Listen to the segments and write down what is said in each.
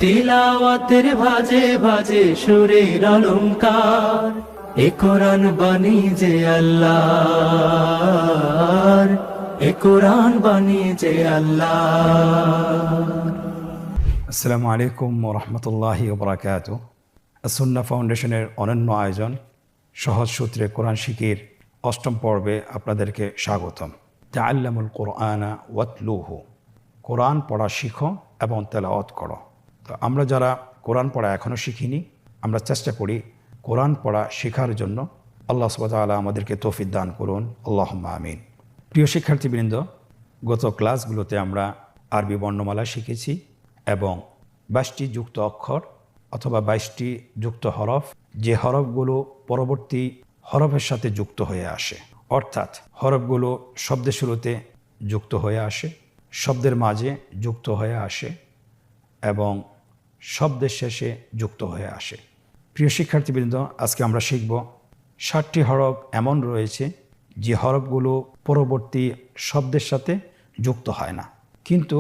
তিলাওয়াতের ভাজে ভাজে সুরের অলংকার, এ কোরআন বাণী যে আল্লাহর, এ কোরআন বাণী যে আল্লাহর। আসসালামু আলাইকুম ওরহমতুল্লাহি ওবরাকাতুহ। আসুন্না ফাউন্ডেশনের অনন্য আয়োজন সহজ সূত্রে কোরআন শিখির অষ্টম পর্বে আপনাদেরকে স্বাগতম। তাআল্লামুল কোরআনা ওয়াতলুহু, কোরআন পড়া শিখো এবং তেলাওয়াত করো। তো আমরা যারা কোরআন পড়া এখনও শিখিনি, আমরা চেষ্টা করি কোরআন পড়া শেখার জন্য। আল্লাহ সুবহানাহু ওয়া তাআলা আমাদেরকে তৌফিক দান করুন, আল্লাহুম্মা আমিন। প্রিয় শিক্ষার্থীবৃন্দ, গত ক্লাসগুলোতে আমরা আরবি বর্ণমালা শিখেছি এবং 22টি যুক্ত অক্ষর অথবা 22টি যুক্ত হরফ, যে হরফগুলো পরবর্তী হরফের সাথে যুক্ত হয়ে আসে, অর্থাৎ হরফগুলো শব্দের শুরুতে যুক্ত হয়ে আসে, শব্দের মাঝে যুক্ত হয়ে আসে এবং শব্দের শেষে যুক্ত হয়ে আসে। প্রিয় শিক্ষার্থীবৃন্দ, আজকে আমরা শিখব 60টি হরফ এমন রয়েছে যে হরফগুলো পরবর্তী শব্দের সাথে যুক্ত হয় না, কিন্তু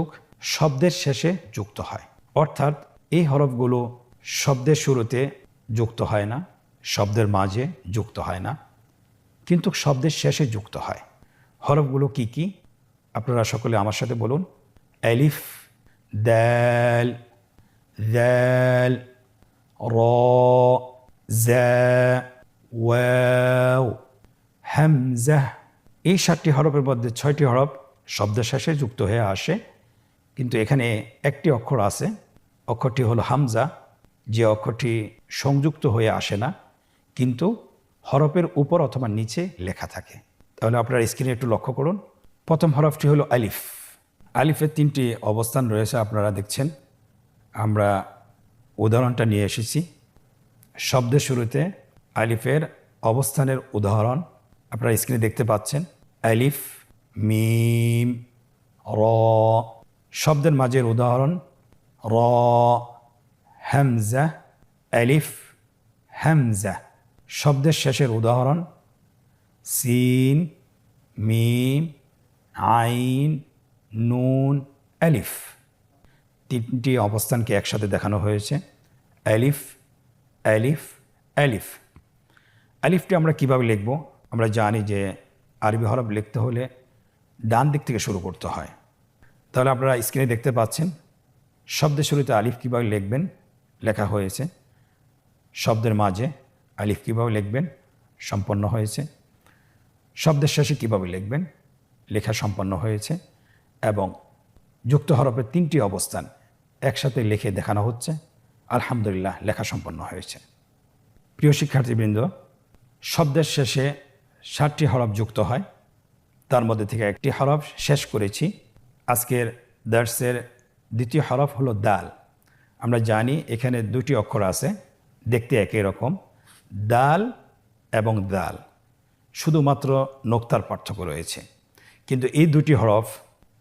শব্দের শেষে যুক্ত হয়। অর্থাৎ এই হরফগুলো শব্দের শুরুতে যুক্ত হয় না, শব্দের মাঝে যুক্ত হয় না, কিন্তু শব্দের শেষে যুক্ত হয়। হরফগুলো কি কি? আপনারা সকলে আমার সাথে বলুন। আলিফ, দাল, যাল, র, জা, ওয়াও, হামজা। এই 7টি হরফের মধ্যে 6টি হরফ শব্দের শেষে যুক্ত হয়ে আসে, কিন্তু এখানে একটি অক্ষর আছে, অক্ষরটি হলো হামজা, যে অক্ষরটি সংযুক্ত হয়ে আসে না, কিন্তু হরফের উপর অথবা নিচে লেখা থাকে। তাহলে আপনারা স্ক্রিনে একটু লক্ষ্য করুন। প্রথম হরফটি হলো আলিফ। আলিফের 3টি অবস্থান রয়েছে, আপনারা দেখছেন। আমরা উদাহরণটা নিয়ে এসেছি। শব্দের শুরুতে আলিফের অবস্থানের উদাহরণ আপনারা স্ক্রিনে দেখতে পাচ্ছেন। আলিফ, মিম, র। শব্দের মাঝের উদাহরণ র, হামজা, আলিফ, হামজা। শব্দের শেষের উদাহরণ সিন, মিম, আইন, নুন, আলিফ। 3টি অবস্থানকে একসাথে দেখানো হয়েছে। আলিফ, আলিফ, আলিফ। আলিফটি আমরা কিভাবে লিখব? আমরা জানি যে আরবি হরফ লিখতে হলে ডান দিক থেকে শুরু করতে হয়। তাহলে আপনারা স্ক্রিনে দেখতে পাচ্ছেন শব্দের শুরুতে আলিফ কীভাবে লিখবেন লেখা হয়েছে, শব্দের মাঝে আলিফ কীভাবে লিখবেন সম্পন্ন হয়েছে, শব্দের শেষে কীভাবে লিখবেন লেখা সম্পন্ন হয়েছে, এবং যুক্ত হরফের 3টি অবস্থান একসাথে লিখে দেখানো হচ্ছে। আলহামদুলিল্লাহ, লেখা সম্পন্ন হয়েছে। প্রিয় শিক্ষার্থীবৃন্দ, শব্দের শেষে 7টি হরফ যুক্ত হয়, তার মধ্যে থেকে একটি হরফ শেষ করেছি। আজকের দার্সের দ্বিতীয় হরফ হলো দাল। আমরা জানি এখানে 2টি অক্ষর আছে, দেখতে একই রকম, দাল এবং দাল, শুধুমাত্র নোক্তার পার্থক্য রয়েছে। কিন্তু এই 2টি হরফ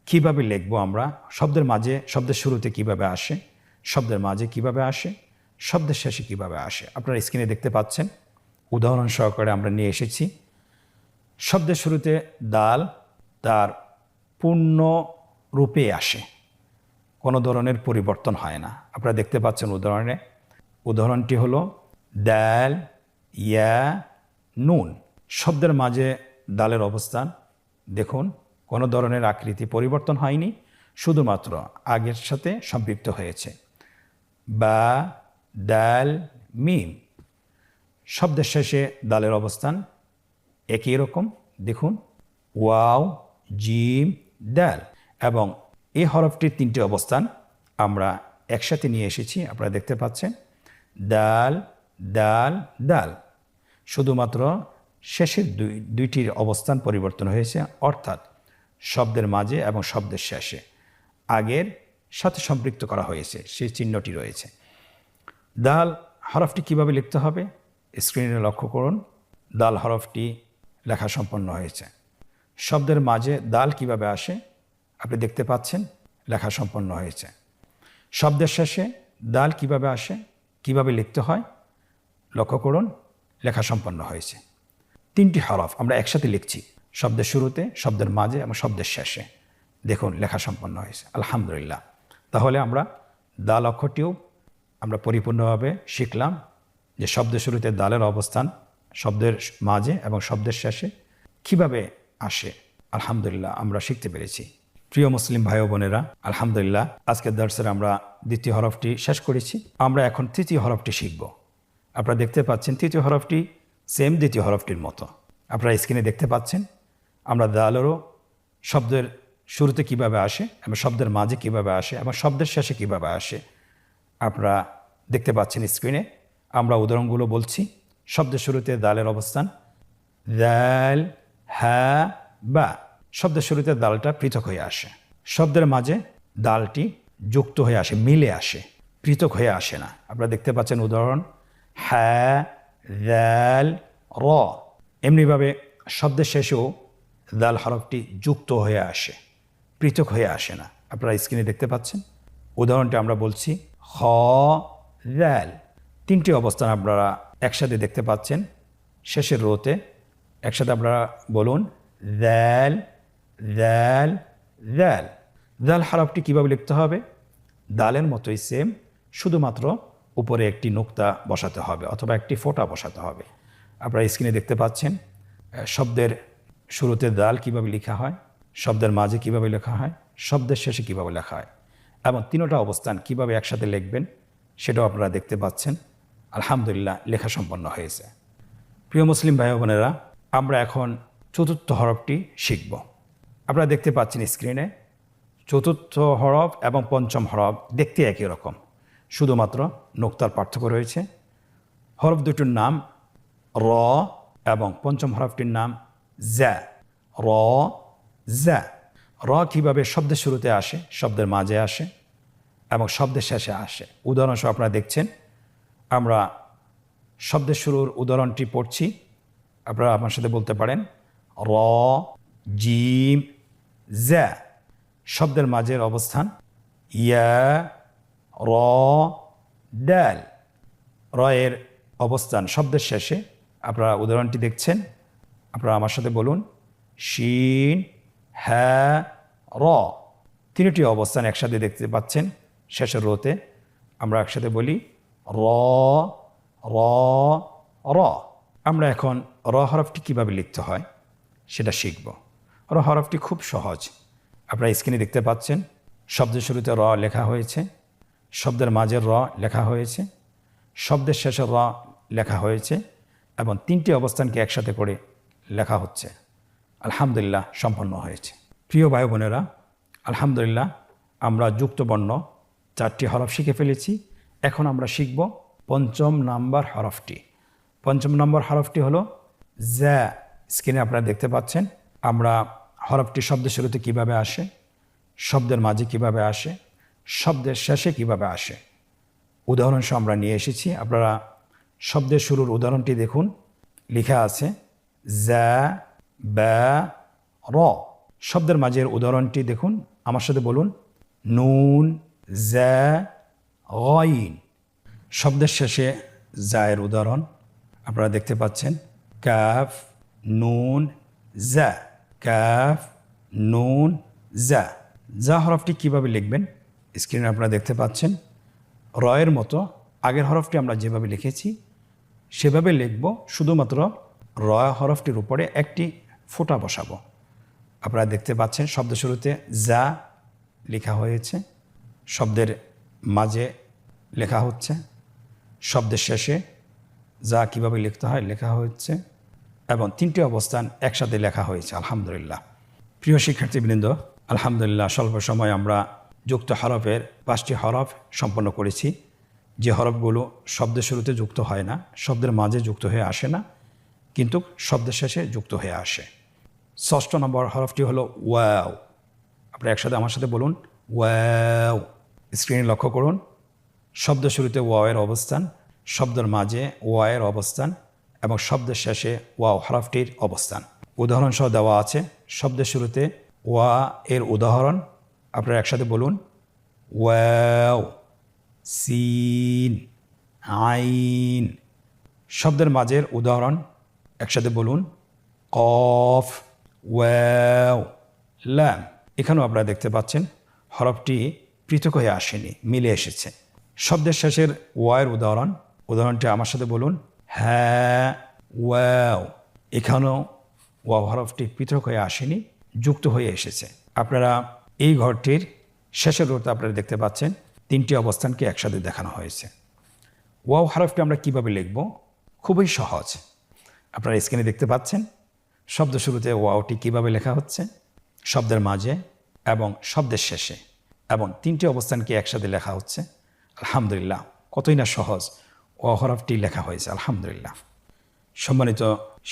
কিভাবে লিখবো আমরা? শব্দের মাঝে, শব্দের শুরুতে কিভাবে আসে, শব্দের মাঝে কিভাবে আসে, শব্দের শেষে কিভাবে আসে, আপনারা স্ক্রিনে দেখতে পাচ্ছেন। উদাহরণ সহকারে আমরা নিয়ে এসেছি। শব্দের শুরুতে দাল তার পূর্ণ রূপে আসে, কোনো ধরনের পরিবর্তন হয় না। আপনারা দেখতে পাচ্ছেন উদাহরণটি হলো দাল, ইয়া, নুন। শব্দের মাঝে দালের অবস্থান দেখুন, কোনো ধরনের আকৃতি পরিবর্তন হয়নি, শুধুমাত্র আগের সাথে সম্পৃক্ত হয়েছে। বা, দাল, মিম। শব্দের শেষে দালের অবস্থান একই রকম, দেখুন, ওয়াও, জিম, দাল। এবং এই হরফটির 3টি অবস্থান আমরা একসাথে নিয়ে এসেছি, আপনারা দেখতে পাচ্ছেন। দাল, দাল, দাল। শুধুমাত্র শেষের দুইটির অবস্থান পরিবর্তন হয়েছে, অর্থাৎ শব্দের মাঝে এবং শব্দের শেষে আগের সাথে সম্পৃক্ত করা হয়েছে, সেই চিহ্নটি রয়েছে। দাল হরফটি কিভাবে লিখতে হবে স্ক্রিনে লক্ষ্য করুন। দাল হরফটি লেখা সম্পন্ন হয়েছে। শব্দের মাঝে দাল কিভাবে আসে আপনি দেখতে পাচ্ছেন, লেখা সম্পন্ন হয়েছে। শব্দের শেষে দাল কিভাবে আসে, কিভাবে লিখতে হয় লক্ষ্য করুন, লেখা সম্পন্ন হয়েছে। 3টি হরফ আমরা একসাথে লিখছি, শব্দের শুরুতে, শব্দের মাঝে এবং শব্দের শেষে। দেখুন, লেখা সম্পন্ন হয়েছে, আলহামদুলিল্লাহ। তাহলে আমরা দাল অক্ষরটিও আমরা পরিপূর্ণভাবে শিখলাম যে শব্দের শুরুতে দালের অবস্থান, শব্দের মাঝে এবং শব্দের শেষে কিভাবে আসে। আলহামদুলিল্লাহ আমরা শিখতে পেরেছি। প্রিয় মুসলিম ভাই ও বোনেরা, আলহামদুলিল্লাহ আজকের দর্শে আমরা দ্বিতীয় হরফটি শেষ করেছি। আমরা এখন তৃতীয় হরফটি শিখব। আপনারা দেখতে পাচ্ছেন তৃতীয় হরফটি সেম দ্বিতীয় হরফটির মতো। আপনারা স্ক্রিনে দেখতে পাচ্ছেন আমরা দালেরও শব্দের শুরুতে কিভাবে আসে এবং শব্দের মাঝে কিভাবে আসে এবং শব্দের শেষে কিভাবে আসে আপনারা দেখতে পাচ্ছেন স্ক্রিনে। আমরা উদাহরণগুলো বলছি। শব্দের শুরুতে দালের অবস্থান দাল, হা, বা। শব্দের শুরুতে দালটা পৃথক হয়ে আসে। শব্দের মাঝে দালটি যুক্ত হয়ে আসে, মিলে আসে, পৃথক হয়ে আসে না। আপনারা দেখতে পাচ্ছেন উদাহরণ হা, দাল, র। এমনিভাবে শব্দের শেষেও দাল হরফটি যুক্ত হয়ে আসে, পৃথক হয়ে আসে না। আপনারা স্ক্রিনে দেখতে পাচ্ছেন উদাহরণটি আমরা বলছি খ, দাল। তিনটি অবস্থান আপনারা একসাথে দেখতে পাচ্ছেন শেষের রোতে। একসাথে আপনারা বলুন দাল, দাল, দাল। দাল হরফটি কীভাবে লিখতে হবে? দালের মতোই সেম, শুধুমাত্র উপরে একটি নোক্তা বসাতে হবে অথবা একটি ফোঁটা বসাতে হবে। আপনারা স্ক্রিনে দেখতে পাচ্ছেন শব্দের শুরুতে দাল কিভাবে লেখা হয়, শব্দের মাঝে কিভাবে লেখা হয়, শব্দের শেষে কিভাবে লেখা হয় এবং তিনটা অবস্থান কিভাবে একসাথে লিখবেন সেটাও আপনারা দেখতে পাচ্ছেন। আলহামদুলিল্লাহ লেখা সম্পন্ন হয়েছে। প্রিয় মুসলিম ভাই বোনেরা, আমরা এখন চতুর্থ হরফটি শিখব। আপনারা দেখতে পাচ্ছেন স্ক্রিনে চতুর্থ হরফ এবং পঞ্চম হরফ দেখতে একই রকম, শুধুমাত্র নোক্তার পার্থক্য রয়েছে। হরফ দুটির নাম র এবং পঞ্চম হরফটির নাম জ্যা। র, জ্যা। র কীভাবে শব্দের শুরুতে আসে, শব্দের মাঝে আসে এবং শব্দের শেষে আসে উদাহরণসহ আপনারা দেখছেন। আমরা শব্দের শুরুর উদাহরণটি পড়ছি। আপনারা আমার সাথে বলতে পারেন র, জিম, জ্যা। শব্দের মাঝের অবস্থান ইয়া, র, ডাল। র এর অবস্থান শব্দের শেষে। আপনারা উদাহরণটি দেখছেন। আপনারা আমার সাথে বলুন শিন, হ্যাঁ, র। তিনটি অবস্থান একসাথে দেখতে পাচ্ছেন শেষের রোতে। আমরা একসাথে বলি র, র, র। আমরা এখন র হরফটি কীভাবে লিখতে হয় সেটা শিখব। র হরফটি খুব সহজ। আপনারা স্ক্রিনে দেখতে পাচ্ছেন শব্দের শুরুতে র লেখা হয়েছে, শব্দের মাঝের র লেখা হয়েছে, শব্দের শেষের র লেখা হয়েছে এবং তিনটি অবস্থানকে একসাথে করে লেখা হচ্ছে। আলহামদুলিল্লাহ সম্পন্ন হয়েছে। প্রিয় ভাই বোনেরা, আলহামদুলিল্লাহ আমরা যুক্ত বর্ণ 4টি হরফ শিখে ফেলেছি। এখন আমরা শিখব পঞ্চম নাম্বার হরফটি। পঞ্চম নম্বর হরফটি হলো জ্যা। স্ক্রিনে আপনারা দেখতে পাচ্ছেন আমরা হরফটি শব্দের শুরুতে কিভাবে আসে, শব্দের মাঝে কিভাবে আসে, শব্দের শেষে কিভাবে আসে উদাহরণসহ আমরা নিয়ে এসেছি। আপনারা শব্দের শুরুর উদাহরণটি দেখুন, লেখা আছে জ্যা, ব্যা, র। শব্দের মাঝের উদাহরণটি দেখুন, আমার সাথে বলুন নুন, জ্যা, গইন। শব্দের শেষে জায়ের উদাহরণ আপনারা দেখতে পাচ্ছেন কাফ, নুন, জ্যা। কাফ, নুন, জ্যা। যা হরফটি কীভাবে লিখবেন স্ক্রিনে আপনারা দেখতে পাচ্ছেন। রয়ের মতো আগের হরফটি আমরা যেভাবে লিখেছি সেভাবে লিখব, শুধুমাত্র র হরফটির উপরে একটি ফোঁটা বসাবো। আপনারা দেখতে পাচ্ছেন শব্দ শুরুতে যা লেখা হয়েছে, শব্দের মাঝে লেখা হচ্ছে, শব্দের শেষে যা কিভাবে লিখতে হয় লেখা হচ্ছে এবং তিনটি অবস্থান একসাথে লেখা হয়েছে। আলহামদুলিল্লাহ। প্রিয় শিক্ষার্থীবৃন্দ, আলহামদুলিল্লাহ স্বল্প সময় আমরা যুক্ত হরফের 5টি হরফ সম্পন্ন করেছি। যে হরফগুলো শব্দের শুরুতে যুক্ত হয় না, শব্দের মাঝে যুক্ত হয়ে আসে না, কিন্তু শব্দের শেষে যুক্ত হয়ে আসে। 6 নম্বর হরফটি হলো ওয়াও। আপনারা একসাথে আমার সাথে বলুন ওয়াও। স্ক্রিনে লক্ষ্য করুন শব্দের শুরুতে ওয়াওয়ের অবস্থান, শব্দের মাঝে ওয়াওয়ের অবস্থান এবং শব্দের শেষে ওয়াও হরফটির অবস্থান উদাহরণ সহ দেওয়া আছে। শব্দের শুরুতে ওয়া এর উদাহরণ আপনারা একসাথে বলুন ওয়াও, সিন, আইন। শব্দের মাঝের উদাহরণ একসাথে বলুন কফ, ওয়াও, লাম। এখানেও আপনারা দেখতে পাচ্ছেন হরফটি পৃথক হয়ে আসেনি, মিলে এসেছে। শব্দের শেষের ওয়ার উদাহরণটি আমার সাথে বলুন। হ্যাঁ ওয়াও, এখানেও ওয়াও হরফটি পৃথক হয়ে আসেনি, যুক্ত হয়ে এসেছে। আপনারা এই ঘরটির শেষের রোতে আপনারা দেখতে পাচ্ছেন 3টি অবস্থানকে একসাথে দেখানো হয়েছে। ওয়াও হরফটি আমরা কিভাবে লিখব? খুবই সহজ। আপনারা স্ক্রিনে দেখতে পাচ্ছেন শব্দ শুরুতে ওয়াওটি কিভাবে লেখা হচ্ছে, শব্দের মাঝে এবং শব্দের শেষে, এবং 3টি অবস্থানকে একসাথে লেখা হচ্ছে। আলহামদুলিল্লাহ, কতই না সহজ ওয়াও হরফটি লেখা হয়েছে। আলহামদুলিল্লাহ। সম্মানিত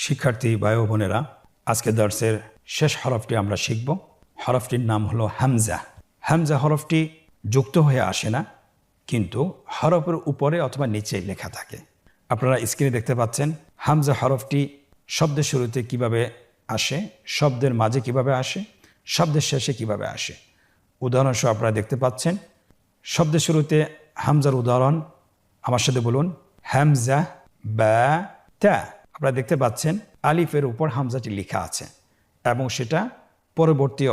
শিক্ষার্থী ভাই ও বোনেরা, আজকে দর্সের শেষ হরফটি আমরা শিখব। হরফটির নাম হলো হামজা। হামজা হরফটি যুক্ত হয়ে আসে না, কিন্তু হরফের উপরে অথবা নিচে লেখা থাকে। আপনারা স্ক্রিনে দেখতে পাচ্ছেন হামজা হরফটি শব্দের শুরুতে কিভাবে আসে, শব্দের মাঝে কিভাবে আসে, শব্দের শেষে কিভাবে আসে। উদাহরণসহ আপনারা দেখতে পাচ্ছেন শব্দের শুরুতে হামজার উদাহরণ আমার সাথে বলুন। হামজা বা তা। আপনারা দেখতে পাচ্ছেন আলিফের উপর হামজাটি লেখা আছে এবং সেটা পরবর্তী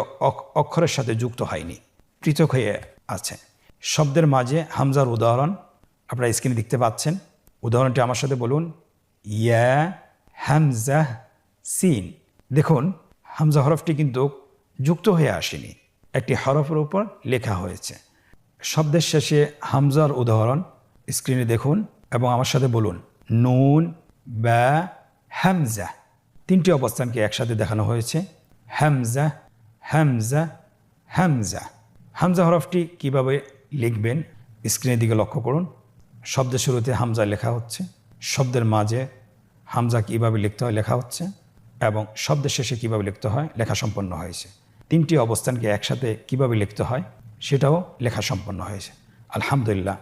অক্ষরের সাথে যুক্ত হয়নি, পৃথক হয়ে আছে। শব্দের মাঝে হামজার উদাহরণ আপনারা স্ক্রিনে দেখতে পাচ্ছেন। উদাহরণটি আমার সাথে বলুন। ইয়া হামজা সিন। দেখুন হামজা হরফটি কিন্তু যুক্ত হয়ে আসেনি, একটি হরফের উপর লেখা হয়েছে। শব্দের শেষে হামজার উদাহরণ স্ক্রিনে দেখুন এবং আমার সাথে বলুন। নুন বা হামজা। 3টি অবস্থানকে একসাথে দেখানো হয়েছে। হামজা হামজা হামজা। হামজা হরফটি কিভাবে লিখবেন স্ক্রিনের দিকে লক্ষ্য করুন। শব্দের শুরুতে হামজা লেখা হচ্ছে, শব্দের মাঝে হামজা কিভাবে লিখতে হয় লেখা হচ্ছে, এবং শব্দের শেষে কিভাবে লিখতে হয় লেখা সম্পন্ন হয়েছে। 3টি অবস্থানকে একসাথে কিভাবে লিখতে হয় সেটাও লেখা সম্পন্ন হয়েছে। আলহামদুলিল্লাহ।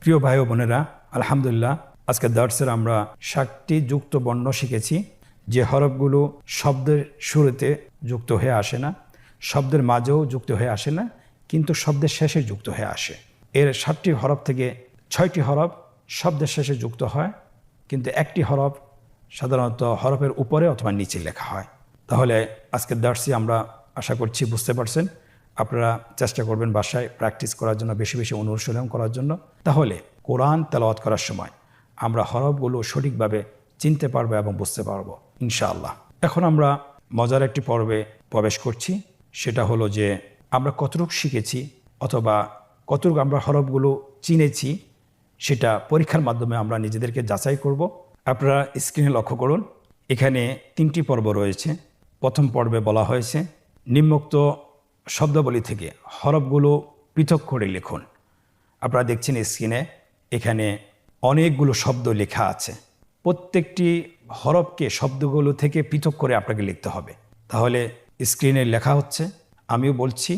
প্রিয় ভাই ও বোনেরা, আলহামদুলিল্লাহ, আজকে দর্সের আমরা 7টি যুক্ত বর্ণ শিখেছি, যে হরফগুলো শব্দের শুরুতে যুক্ত হয়ে আসে না, শব্দের মাঝেও যুক্ত হয়ে আসে না, কিন্তু শব্দের শেষে যুক্ত হয়ে আসে। এর 7টি হরফ থেকে 6টি হরফ শব্দের শেষে যুক্ত হয়, কিন্তু একটি হরফ সাধারণত হরফের উপরে অথবা নিচে লেখা হয়। তাহলে আজকের দর্সে আমরা আশা করছি বুঝতে পারছেন। আপনারা চেষ্টা করবেন বাসায় প্র্যাকটিস করার জন্য, বেশি বেশি অনুশীলন করার জন্য। তাহলে কোরআন তেলাওয়াত করার সময় আমরা হরফগুলো সঠিকভাবে চিনতে পারবো এবং বুঝতে পারবো ইনশাআল্লাহ। এখন আমরা মজার একটি পর্বে প্রবেশ করছি। সেটা হলো যে আমরা কতটুকু শিখেছি অথবা কতটুকু আমরা হরফগুলো চিনেছি, সেটা পরীক্ষার মাধ্যমে আমরা নিজেদেরকে যাচাই করব। আপনারা স্ক্রিনে লক্ষ্য করুন, এখানে 3টি পর্ব রয়েছে। প্রথম পর্বে বলা হয়েছে নিম্নোক্ত শব্দাবলী থেকে হরফগুলো পৃথক করে লিখুন। আপনারা দেখছেন স্ক্রিনে এখানে অনেকগুলো শব্দ লেখা আছে। প্রত্যেকটি হরফকে শব্দগুলো থেকে পৃথক করে আপনাকে লিখতে হবে। তাহলে স্ক্রিনে লেখা হচ্ছে, আমিও বলছি,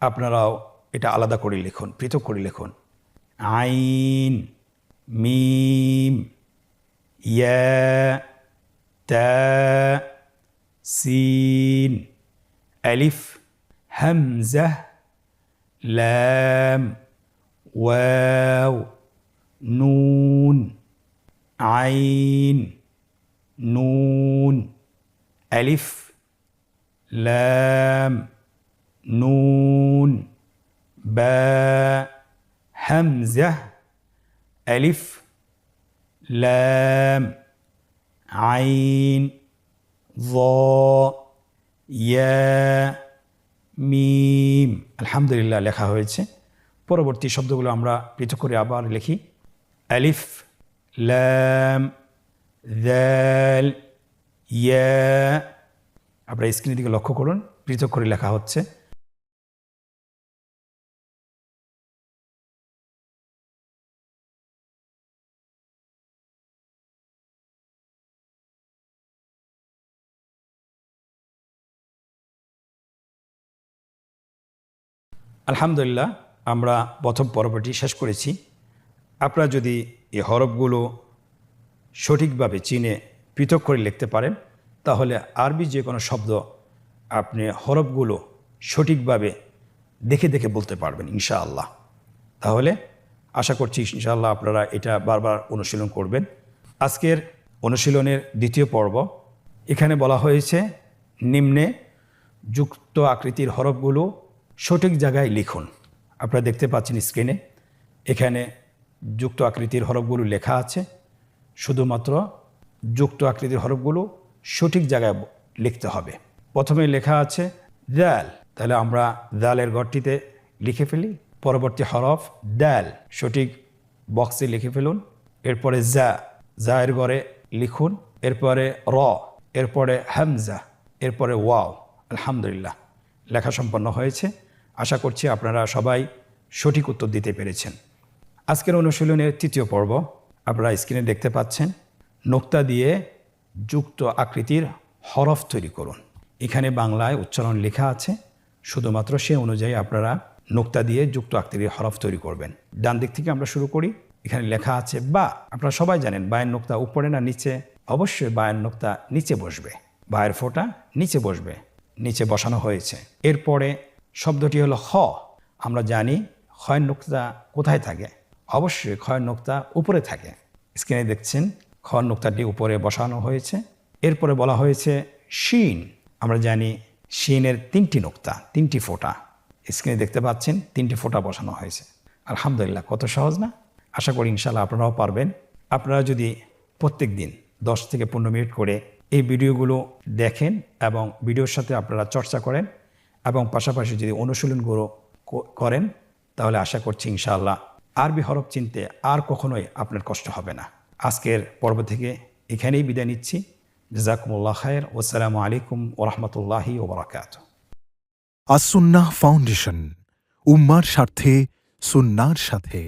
আপনারাও এটা আলাদা করে লিখুন, পৃথক করে লিখুন। আইন, মিম, ইয়া, তা, সিন, আলিফ, হামজা, লাম, ওয়াও, নুন, আইন, নুন, আলিফ, লাম, নুন, বা, হামজা, আলিফ, লাম, আইন, য, ইয়া, মিম। আলহামদুলিল্লাহ লেখা হয়েছে। পরবর্তী শব্দগুলো আমরা পৃথক করে আবার লিখি। আলিফ, লাম, যাল, ইয়া। আপনারা স্ক্রিনের দিকে লক্ষ্য করুন, পৃথক করে লেখা হচ্ছে। আলহামদুলিল্লাহ, আমরা প্রথম পর্বটি শেষ করেছি। আপনারা যদি এই হরফগুলো সঠিকভাবে চিনে পৃথক করে লিখতে পারেন, তাহলে আরবি যে কোনো শব্দ আপনি হরফগুলো সঠিকভাবে দেখে দেখে বলতে পারবেন ইনশাআল্লাহ। তাহলে আশা করছি ইনশাআল্লাহ আপনারা এটা বারবার অনুশীলন করবেন। আজকের অনুশীলনের দ্বিতীয় পর্ব, এখানে বলা হয়েছে নিম্নে যুক্ত আকৃতির হরফগুলো সঠিক জায়গায় লিখুন। আপনারা দেখতে পাচ্ছেন স্ক্রিনে, এখানে যুক্ত আকৃতির হরফগুলো লেখা আছে, শুধুমাত্র যুক্ত আকৃতির হরফগুলো সঠিক জায়গায় লিখতে হবে। প্রথমে লেখা আছে দাল, তাহলে আমরা দালের ঘরটিতে লিখে ফেলি। পরবর্তী হরফ দাল, সঠিক বক্সে লিখে ফেলুন। এরপরে জায়ের ঘরে লিখুন। এরপরে র, এরপরে হামজা, এরপরে ওয়াও। আলহামদুলিল্লাহ, লেখা সম্পন্ন হয়েছে। আশা করছি আপনারা সবাই সঠিক উত্তর দিতে পেরেছেন। আজকের অনুশীলনের তৃতীয় পর্ব আপনারা স্ক্রিনে দেখতে পাচ্ছেন। নোক্তা দিয়ে যুক্ত আকৃতির হরফ তৈরি করুন। এখানে বাংলায় উচ্চারণ লেখা আছে, শুধুমাত্র সে অনুযায়ী আপনারা নোক্তা দিয়ে যুক্ত আকৃতির হরফ তৈরি করবেন। ডান দিক থেকে আমরা শুরু করি। এখানে লেখা আছে বা। আপনারা সবাই জানেন বায়ের নোক্তা উপরে না নিচে? অবশ্যই বায়ের নোক্তা নিচে বসবে, বায়ের ফোঁটা নিচে বসবে, নিচে বসানো হয়েছে। এরপরে শব্দটি হলো খ। আমরা জানি খয়ের নোক্তা কোথায় থাকে? অবশ্যই খয়ের নোক্তা উপরে থাকে। স্ক্রিনে দেখছেন খয়ের নোক্তাটি উপরে বসানো হয়েছে। এরপরে বলা হয়েছে শিন। আমরা জানি শিনের তিনটি নোক্তা, তিনটি ফোঁটা। স্ক্রিনে দেখতে পাচ্ছেন তিনটি ফোঁটা বসানো হয়েছে। আলহামদুলিল্লাহ, কত সহজ না? আশা করি ইনশাআল্লাহ আপনারাও পারবেন। আপনারা যদি প্রত্যেক দিন 10 থেকে 15 মিনিট করে এই ভিডিওগুলো দেখেন এবং ভিডিওর সাথে আপনারা চর্চা করেন এবং পাশাপাশি যদি অনুশীলনগুলো করেন, তাহলে আশা করছি ইনশাআল্লাহ আরবি হরফ চিনতে আর কখনোই আপনার কষ্ট হবে না। আজকের পর্ব থেকে এখানেই বিদায় নিচ্ছি। জাযাকুমুল্লাহ খায়ের। ওয়াসসালামু আলাইকুম ওয়া রাহমাতুল্লাহি ওয়া বারাকাতুহু। আসুন্নাহ ফাউন্ডেশন, উম্মার স্বার্থে সুন্নাহর সাথে।